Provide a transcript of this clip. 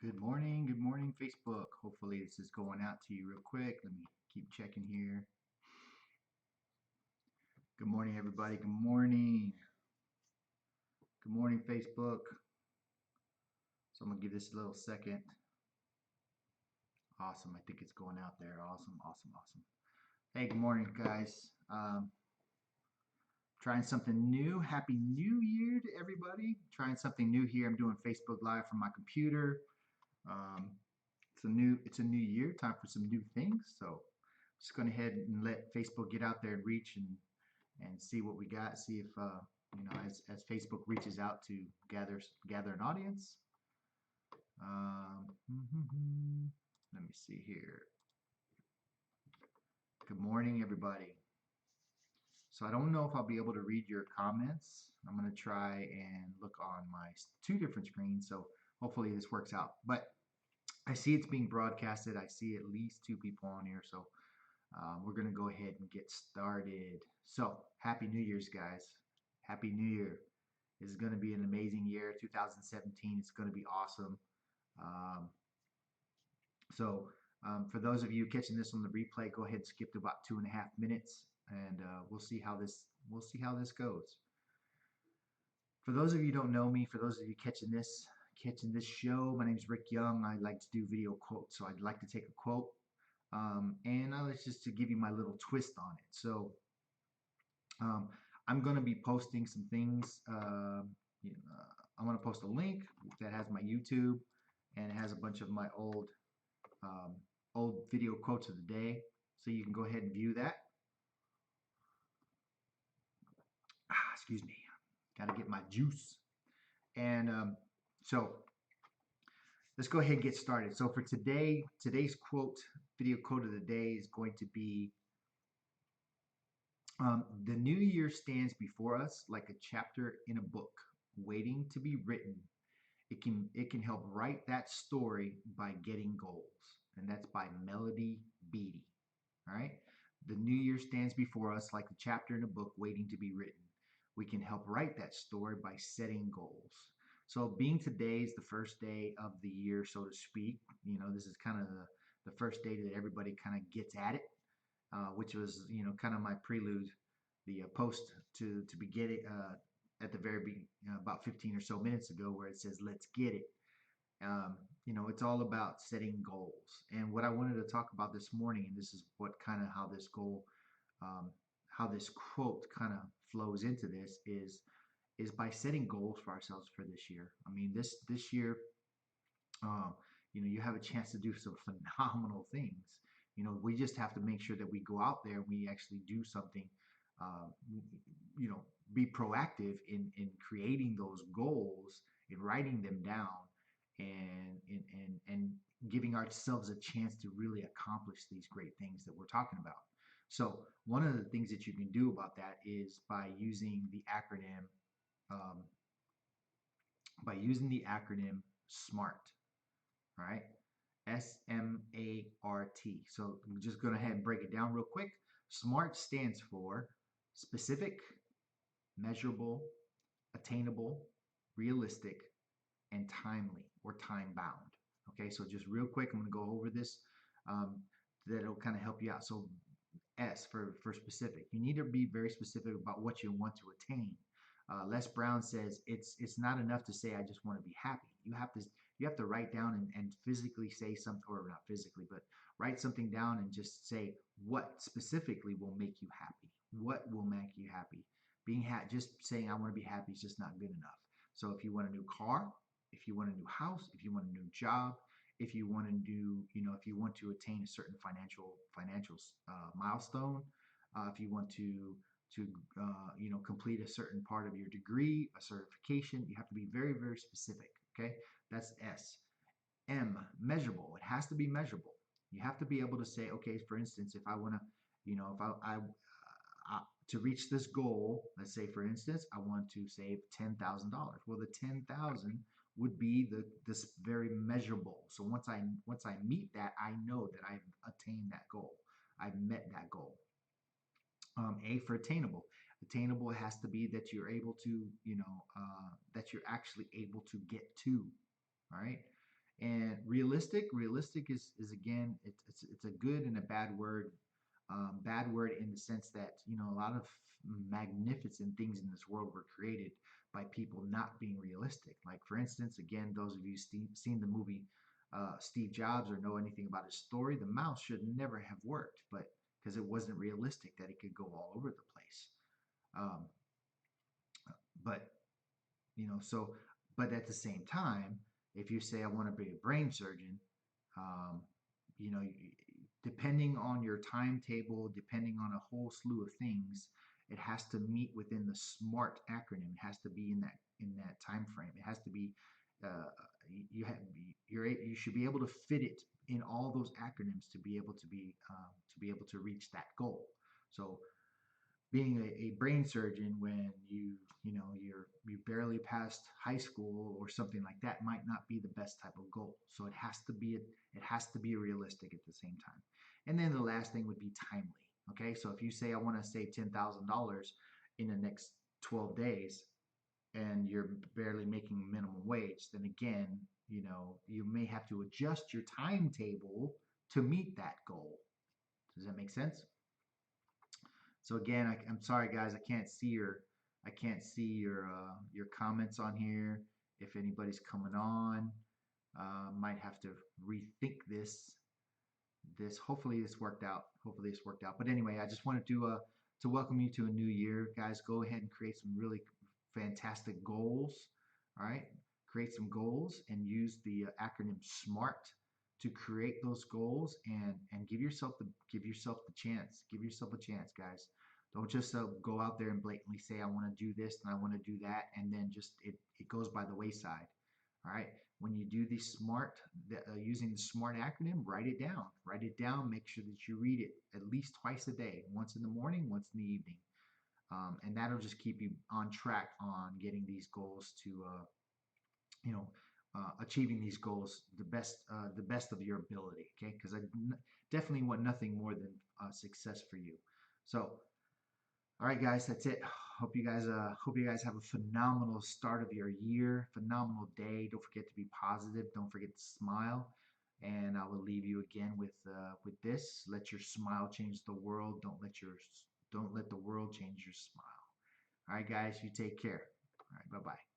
Good morning, Facebook. Hopefully this is going out to you real quick. Let me keep checking here. Good morning, everybody. Good morning. Good morning, Facebook. So I'm gonna give this a little second. Awesome. I think it's going out there. Awesome. Hey, good morning, guys. Trying something new. Happy New Year to everybody. Trying something new here. I'm doing Facebook Live from my computer. Um, it's a new year. Time for some new things. So just going to head and let Facebook get out there and reach and see what we got. See if as Facebook reaches out to gather an audience. Let me see here. Good morning, everybody. So I don't know if I'll be able to read your comments. I'm going to try and look on my two different screens. So hopefully this works out. But I see it's being broadcasted. I see at least two people on here. So we're going to go ahead and get started. So Happy New Year's, guys. Happy New Year. This is going to be an amazing year. 2017. It's going to be awesome. Um, so for those of you catching this on the replay, go ahead and skip to about 2.5 minutes, and we'll see how this goes. For those of you who don't know me, for those of you catching this show, my name is Rick Young. I like to do video quotes, so I'd like to take a quote, and I like just to give you my little twist on it. So um, I'm going to be posting some things. I'm going to post a link that has my YouTube, and it has a bunch of my um, old video quotes of the day. So you can go ahead and view that. Excuse me. Got to get my juice. And so let's go ahead and get started. So for today's video quote of the day is going to be the new year stands before us like a chapter in a book waiting to be written. It can help write that story by getting goals. And that's by Melody Beattie. All right. The new year stands before us like a chapter in a book waiting to be written. We can help write that story by setting goals. So, being today is the first day of the year, so to speak, this is kind of the first day that everybody kind of gets at it, which was, kind of my prelude, the post to begin it at the very beginning, about 15 or so minutes ago, where it says, let's get it. It's all about setting goals. And what I wanted to talk about this morning, and this is what kind of how this quote kind of flows into this is by setting goals for ourselves for this year. I mean, this year, um, you have a chance to do some phenomenal things. We just have to make sure that we go out there and we actually do something. Uh, be proactive in creating those goals, in writing them down, and giving ourselves a chance to really accomplish these great things that we're talking about. So one of the things that you can do about that is um, by using the acronym SMART. All right, SMART. So I'm just going to ahead and break it down real quick. SMART stands for specific, measurable, attainable, realistic, and timely or time bound. Okay, so just real quick, I'm going to go over this. Um, that'll kind of help you out. So S for specific. You need to be very specific about what you want to attain. Les Brown says it's not enough to say I just want to be happy. You have to write down and physically say something, or not physically, but write something down and just say what specifically will make you happy. What will make you happy? Just saying I want to be happy is just not good enough. So if you want a new car, if you want a new house, if you want a new job, if you want to do, if you want to attain a certain financial milestone, if you want to complete a certain part of your degree, a certification, you have to be very, very specific. Okay, that's S. M, measurable. It has to be measurable. You have to be able to say, okay, for instance, if I want to, if to reach this goal, let's say for instance, I want to save $10,000. Well, the 10,000 would be this very measurable. So once I meet that, I know that I've attained that goal. I've met that goal. A for attainable. Attainable has to be that you're able to, that you're actually able to get to. All right. And realistic is again, it's a good and a bad word. Bad word in the sense that, you know, a lot of magnificent things in this world were created by people not being realistic. Like for instance, again, those of you seen the movie Steve Jobs or know anything about his story, the mouse should never have worked, but because it wasn't realistic that it could go all over the place. Um, but you know, so but at the same time, if you say I want to be a brain surgeon, um, you know, depending on your timetable, depending on a whole slew of things, it has to meet within the SMART acronym. It has to be in that time frame. It has to be you have you should be able to fit it in all those acronyms to be able to reach that goal. So being a brain surgeon when you know you barely passed high school or something like that might not be the best type of goal. So it has to be realistic at the same time. And then the last thing would be timely. Okay, so if you say I want to save $10,000 in the next 12 days and you're barely making minimum wage, then again, you know, you may have to adjust your timetable to meet that goal. Does that make sense? So again, I'm sorry guys, I can't see your comments on here. If anybody's coming on, might have to rethink this. Hopefully this worked out. Hopefully this worked out. But anyway, I just wanted to welcome you to a new year, guys. Go ahead and create some really fantastic goals. All right, create some goals and use the acronym SMART to create those goals and give yourself the chance. Give yourself a chance, guys. Don't just go out there and blatantly say I want to do this and I want to do that, and then just it goes by the wayside. All right. When you do the SMART, using the SMART acronym, write it down. Write it down. Make sure that you read it at least twice a day, once in the morning, once in the evening. And that'll just keep you on track on getting these goals to, you know, achieving these goals the best of your ability. Okay. Because definitely want nothing more than success for you. So, all right, guys, that's it. Hope you guys have a phenomenal start of your year, phenomenal day. Don't forget to be positive. Don't forget to smile. And I will leave you again with this. Let your smile change the world. Don't let the world change your smile. All right, guys, you take care. All right, bye bye.